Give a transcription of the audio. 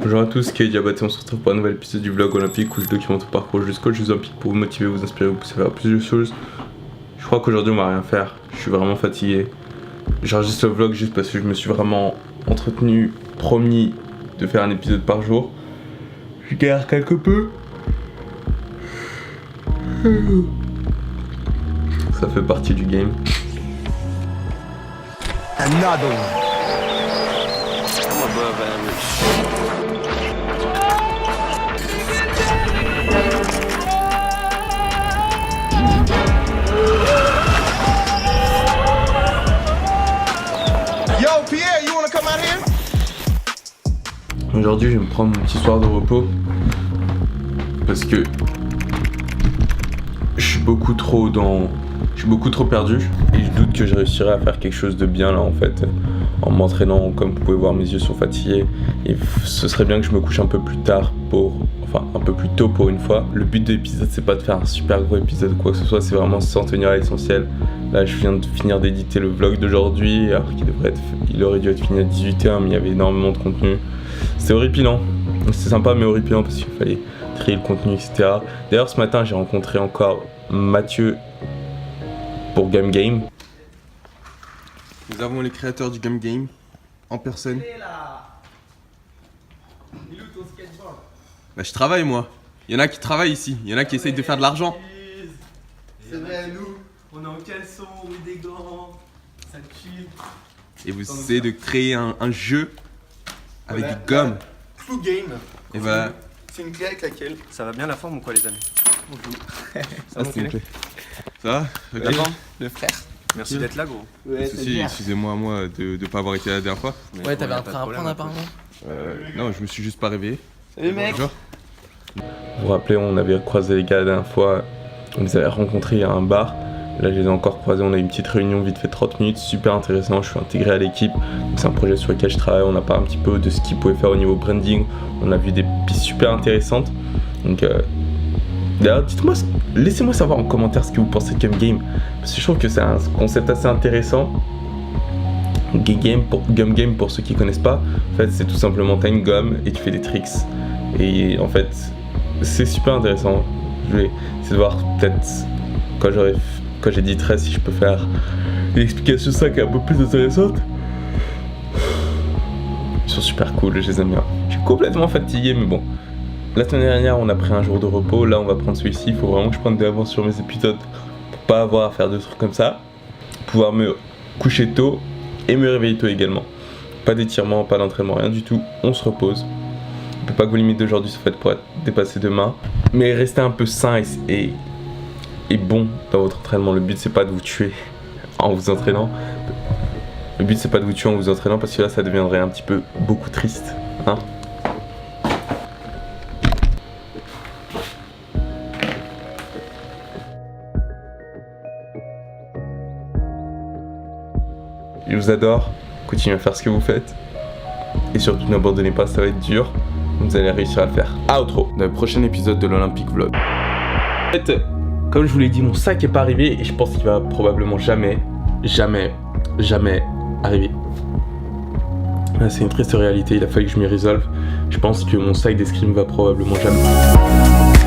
Bonjour à tous, qui est Diabaté, on se retrouve pour un nouvel épisode du vlog olympique où je documente mon parcours jusqu'aux Jeux olympiques pour vous motiver, vous inspirer, vous pousser à faire plus de choses. Je crois qu'aujourd'hui on va rien faire, je suis vraiment fatigué. J'enregistre le vlog juste parce que je me suis vraiment entretenu, promis de faire un épisode par jour. Je galère quelque peu. Ça fait partie du game. Another one. I'm above average. Yo, Pierre, you wanna come out here? Aujourd'hui je vais me prendre mon petit soir de repos parce que je suis beaucoup trop perdu et je doute que je réussirai à faire quelque chose de bien là en fait en m'entraînant. Comme vous pouvez voir, mes yeux sont fatigués et ce serait bien que je me couche un peu plus tard un peu plus tôt pour une fois. Le but de l'épisode c'est pas de faire un super gros épisode ou quoi que ce soit, c'est vraiment s'en tenir à l'essentiel. Là je viens de finir d'éditer le vlog d'aujourd'hui alors qu'il aurait dû être fini à 18h, mais il y avait énormément de contenu. C'est horripilant, c'est sympa mais horripilant parce qu'il fallait trier le contenu, etc. D'ailleurs ce matin j'ai rencontré encore Mathieu pour Game Game. Nous avons les créateurs du Game Game en personne. Bah, je travaille moi. Il y en a qui travaillent ici, il y en a qui essayent de faire de l'argent. C'est vrai, nous. On est en caleçon, oui, des gants, ça chill. Et vous essayez de créer un jeu avec Voilà, du gomme. Clue Game. Et bah, C'est une clé avec laquelle. Ça va bien la forme ou quoi, les amis? ça c'est une clé. Ça va? La forme? Le frère. Merci d'être là, gros. Ouais, Excusez-moi moi de pas avoir été là la dernière fois. Ouais, t'avais un train à prendre apparemment. Non, je me suis juste pas réveillé. Salut mec. Bonjour. Vous vous rappelez, on avait croisé les gars la dernière fois, on les avait rencontrés à un bar. Là, je les ai encore croisés, on a eu une petite réunion vite fait 30 minutes, super intéressant. Je suis intégré à l'équipe, c'est un projet sur lequel je travaille. On a parlé un petit peu de ce qu'ils pouvaient faire au niveau branding. On a vu des pistes super intéressantes. Donc, d'ailleurs, dites-moi, laissez-moi savoir en commentaire ce que vous pensez de Game Game, parce que je trouve que c'est un concept assez intéressant. Game Game, pour ceux qui connaissent pas, en fait, c'est tout simplement t'as une gomme et tu fais des tricks. Et en fait, c'est super intéressant. Je vais essayer de voir peut-être quand j'éditerai si je peux faire une explication de ça qui est un peu plus intéressante. Ils sont super cool, je les aime bien. Je suis complètement fatigué, mais bon. La semaine dernière, on a pris un jour de repos. Là, on va prendre celui-ci. Il faut vraiment que je prenne de l'avance sur mes épisodes pour pas avoir à faire de trucs comme ça. Pouvoir me coucher tôt et me réveiller tôt également. Pas d'étirement, pas d'entraînement, rien du tout. On se repose. On peut pas que vos limites d'aujourd'hui soient faites pour être dépassées demain. Mais restez un peu sain et bon dans votre entraînement. Le but c'est pas de vous tuer en vous entraînant. Le but c'est pas de vous tuer en vous entraînant parce que là ça deviendrait un petit peu beaucoup triste. Hein ? Je vous adore, continuez à faire ce que vous faites. Et surtout n'abandonnez pas, ça va être dur. Vous allez réussir à le faire. Outro, dans le prochain épisode de l'Olympique Vlog. En fait, comme je vous l'ai dit, mon sac est pas arrivé et je pense qu'il va probablement jamais arriver. C'est une triste réalité, il a fallu que je m'y résolve. Je pense que mon sac d'escrime va probablement jamais.